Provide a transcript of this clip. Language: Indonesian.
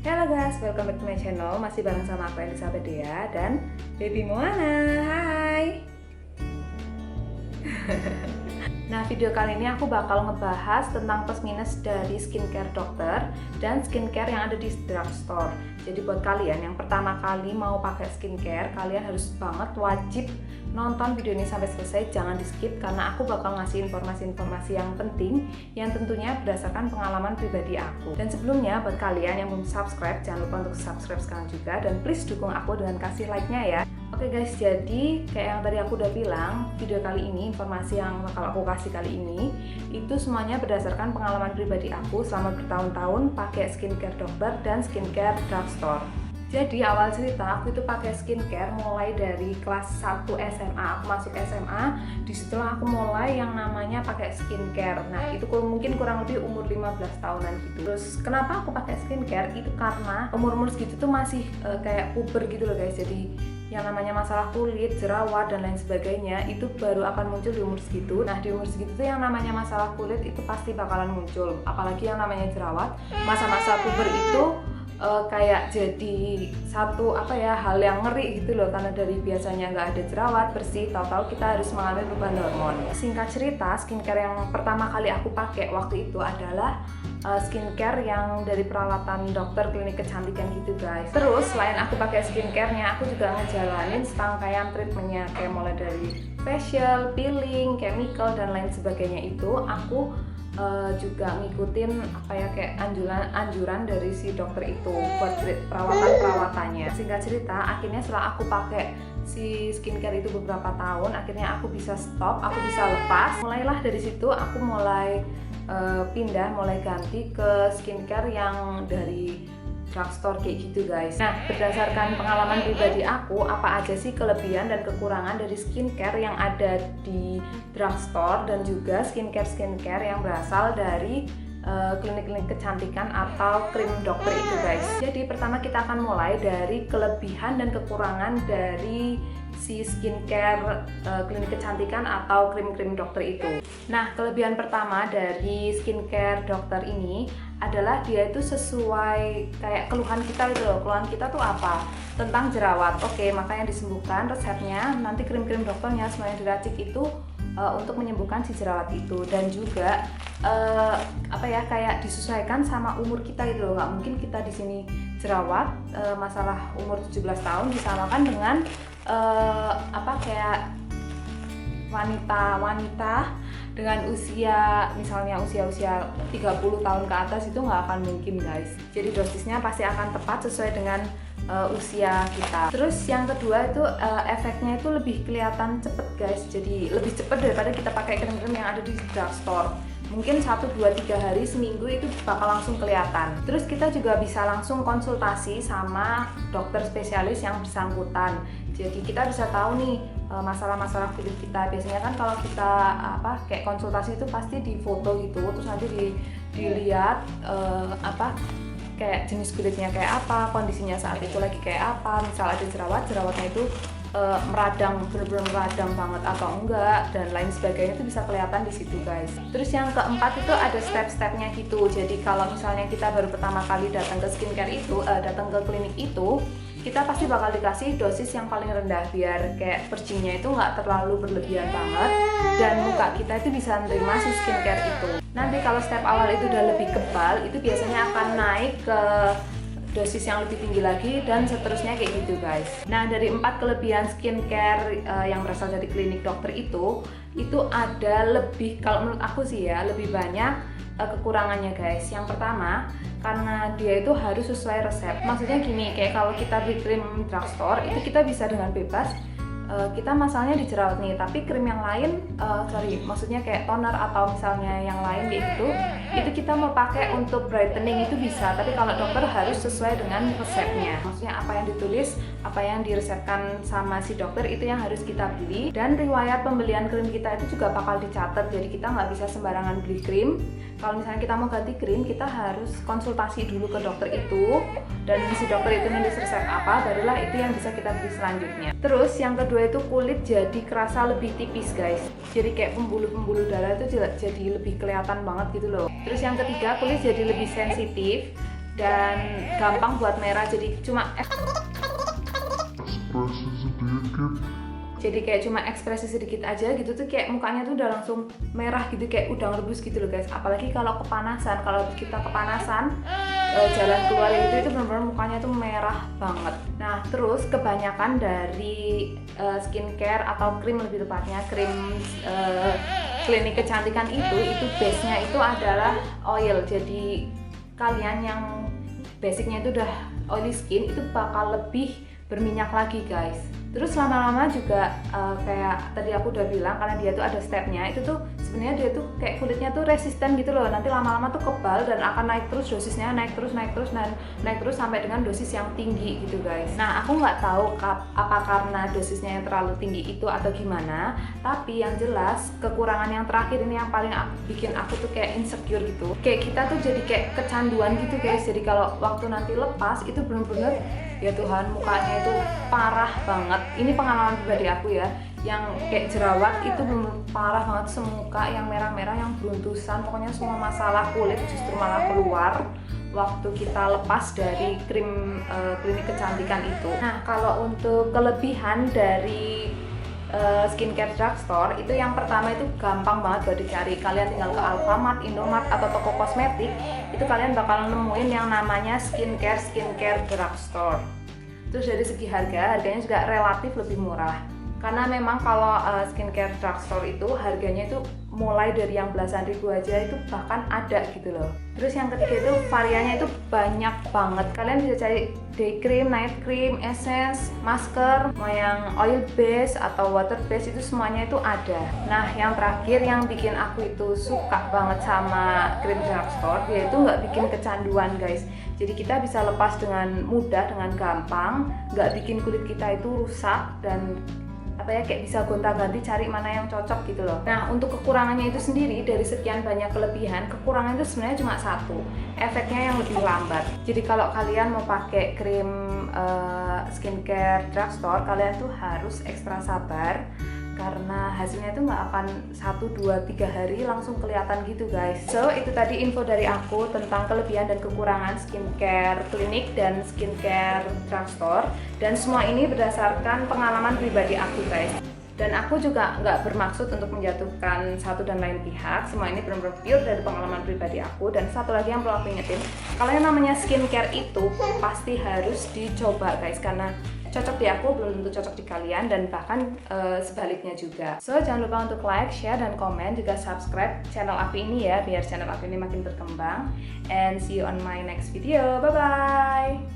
Halo guys, welcome back to my channel. Masih bareng sama aku Elizabeth Dea dan Baby Moana. Hai. Nah, video kali ini aku bakal ngebahas tentang plus minus dari skincare dokter dan skincare yang ada di drugstore. Jadi buat kalian yang pertama kali mau pakai skincare, kalian harus banget wajib nonton video ini sampai selesai, jangan di skip karena aku bakal ngasih informasi-informasi yang penting yang tentunya berdasarkan pengalaman pribadi aku. Dan sebelumnya buat kalian yang belum subscribe, jangan lupa untuk subscribe sekarang juga dan please dukung aku dengan kasih like-nya ya. Oke guys, jadi kayak yang tadi aku udah bilang, video kali ini, informasi yang bakal aku kasih kali ini itu semuanya berdasarkan pengalaman pribadi aku selama bertahun-tahun pakai skincare dokter dan skincare drugstore. Jadi awal cerita aku itu pakai skincare mulai dari kelas 1 SMA, aku masuk SMA, disitulah aku mulai yang namanya pakai skincare. Nah itu mungkin kurang lebih umur 15 tahunan gitu. Terus kenapa aku pakai skincare? Itu karena umur-umur segitu tuh masih kayak puber gitu loh guys. Jadi yang namanya masalah kulit, jerawat, dan lain sebagainya itu baru akan muncul di umur segitu. Nah di umur segitu tuh yang namanya masalah kulit itu pasti bakalan muncul. Apalagi yang namanya jerawat, masa-masa puber itu kayak jadi satu hal yang ngeri gitu loh, karena dari biasanya nggak ada jerawat bersih, tahu-tahu kita harus mengalami perubahan hormon. Singkat cerita, skincare yang pertama kali aku pakai waktu itu adalah skincare yang dari peralatan dokter klinik kecantikan gitu guys. Terus selain aku pakai skincarenya, aku juga ngejalanin serangkaian treatmentnya kayak mulai dari facial, peeling, chemical dan lain sebagainya. Itu aku juga ngikutin kayak anjuran dari si dokter itu buat perawatannya. Singkat cerita, akhirnya setelah aku pakai si skincare itu beberapa tahun, akhirnya aku bisa stop, aku bisa lepas. Mulailah dari situ aku mulai mulai ganti ke skincare yang dari drugstore kayak gitu guys. Nah, berdasarkan pengalaman pribadi aku, apa aja sih kelebihan dan kekurangan dari skincare yang ada di drugstore dan juga skincare yang berasal dari klinik-klinik kecantikan atau krim dokter itu guys. Jadi pertama kita akan mulai dari kelebihan dan kekurangan dari si skincare klinik kecantikan atau krim-krim dokter itu. Nah, kelebihan pertama dari skincare dokter ini adalah dia itu sesuai kayak keluhan kita gitu loh. Keluhan kita tuh apa? Tentang jerawat. Oke, maka yang disembuhkan resepnya nanti krim-krim dokternya semuanya diracik itu untuk menyembuhkan si jerawat itu. Dan juga kayak disesuaikan sama umur kita gitu loh. Nggak mungkin kita di sini jerawat masalah umur 17 tahun disamakan dengan kayak wanita dengan usia misalnya usia 30 tahun ke atas, itu nggak akan mungkin guys. Jadi dosisnya pasti akan tepat sesuai dengan usia kita. Terus yang kedua itu efeknya itu lebih kelihatan cepet guys. Jadi lebih cepet daripada kita pakai krim-krim yang ada di drugstore. Mungkin 1, 2, 3 hari, seminggu itu bakal langsung kelihatan. Terus kita juga bisa langsung konsultasi sama dokter spesialis yang bersangkutan. Jadi kita bisa tahu nih masalah-masalah kulit kita. Biasanya kan kalau kita kayak konsultasi itu pasti difoto gitu, terus nanti dilihat kayak jenis kulitnya kayak apa, kondisinya saat itu lagi kayak apa. Misal ada jerawatnya itu meradang, bener-bener meradang banget atau enggak dan lain sebagainya, itu bisa kelihatan di situ guys. Terus yang keempat itu ada step-stepnya gitu. Jadi kalau misalnya kita baru pertama kali datang ke skincare itu, datang ke klinik itu, kita pasti bakal dikasih dosis yang paling rendah biar kayak percinya itu nggak terlalu berlebihan banget dan muka kita itu bisa menerima si skincare itu. Nanti kalau step awal itu udah lebih kebal, itu biasanya akan naik ke dosis yang lebih tinggi lagi dan seterusnya kayak gitu guys. Nah, dari 4 kelebihan skincare yang berasal dari klinik dokter itu ada lebih, kalau menurut aku sih ya, lebih banyak kekurangannya guys. Yang pertama, karena dia itu harus sesuai resep. Maksudnya gini, kayak kalau kita beli krim drugstore itu kita bisa dengan bebas kita masalahnya di jerawat nih, tapi krim yang lain, maksudnya kayak toner atau misalnya yang lain kayak gitu, itu kita mau pakai untuk brightening itu bisa, tapi kalau dokter harus sesuai dengan resepnya. Maksudnya apa yang ditulis, apa yang diresepkan sama si dokter itu yang harus kita beli, dan riwayat pembelian krim kita itu juga bakal dicatat. Jadi kita nggak bisa sembarangan beli krim. Kalau misalnya kita mau ganti krim, kita harus konsultasi dulu ke dokter itu, dan si dokter itu nulis resep apa, barulah itu yang bisa kita beli selanjutnya. Terus yang kedua itu kulit jadi kerasa lebih tipis guys. Jadi kayak pembuluh-pembuluh darah itu jadi lebih kelihatan banget gitu loh. Terus yang ketiga, kulit jadi lebih sensitif dan gampang buat merah, jadi cuma kayak cuma ekspresi sedikit aja gitu tuh kayak mukanya tuh udah langsung merah gitu, kayak udang rebus gitu loh guys. Apalagi kalau kepanasan, kalau kita kepanasan jalan keluar itu benar-benar mukanya tuh merah banget. Nah terus kebanyakan dari skincare atau krim, lebih tepatnya krim klinik kecantikan itu base-nya itu adalah oil. Jadi kalian yang basicnya itu udah oily skin itu bakal lebih berminyak lagi guys. Terus lama-lama juga kayak tadi aku udah bilang, karena dia tuh ada stepnya, itu tuh sebenarnya dia tuh kayak kulitnya tuh resisten gitu loh. Nanti lama-lama tuh kebal dan akan naik terus dosisnya, naik terus dan naik terus sampai dengan dosis yang tinggi gitu guys. Nah aku nggak tahu apa karena dosisnya yang terlalu tinggi itu atau gimana, tapi yang jelas kekurangan yang terakhir ini yang paling bikin aku tuh kayak insecure gitu. Kayak kita tuh jadi kayak kecanduan gitu guys. Jadi kalau waktu nanti lepas itu bener-bener ya Tuhan, mukanya itu parah banget. Ini pengalaman pribadi aku ya, yang kayak jerawat itu bener parah banget, semuka yang merah-merah, yang beruntusan, pokoknya semua masalah kulit justru malah keluar waktu kita lepas dari krim klinik kecantikan itu. Nah kalau untuk kelebihan dari skincare drugstore itu, yang pertama itu gampang banget buat dicari. Kalian tinggal ke Alfamart, Indomart atau toko kosmetik, itu kalian bakal nemuin yang namanya skincare drugstore. Terus dari segi harganya juga relatif lebih murah, karena memang kalau skincare drugstore itu harganya itu mulai dari yang belasan ribu aja itu bahkan ada gitu loh. Terus yang ketiga itu variannya itu banyak banget. Kalian bisa cari day cream, night cream, essence, masker, mau yang oil base atau water base, itu semuanya itu ada. Nah yang terakhir yang bikin aku itu suka banget sama krim drugstore, dia itu nggak bikin kecanduan guys. Jadi kita bisa lepas dengan mudah, dengan gampang, nggak bikin kulit kita itu rusak dan kayak bisa gonta-ganti cari mana yang cocok gitu loh. Nah untuk kekurangannya itu sendiri, dari sekian banyak kelebihan, kekurangan itu sebenarnya cuma satu, efeknya yang lebih lambat. Jadi kalau kalian mau pakai krim skincare drugstore, kalian tuh harus ekstra sabar, karena hasilnya itu nggak akan 1, 2, 3 hari langsung kelihatan gitu guys. So itu tadi info dari aku tentang kelebihan dan kekurangan skincare klinik dan skincare drugstore, dan semua ini berdasarkan pengalaman pribadi aku guys. Dan aku juga nggak bermaksud untuk menjatuhkan satu dan lain pihak. Semua ini benar-benar pure dari pengalaman pribadi aku. Dan satu lagi yang perlu aku ingetin, kalau yang namanya skincare itu pasti harus dicoba guys, karena cocok di aku belum tentu cocok di kalian, dan bahkan sebaliknya juga. So jangan lupa untuk like, share, dan komen, juga subscribe channel aku ini ya, biar channel aku ini makin berkembang. And see you on my next video. Bye bye.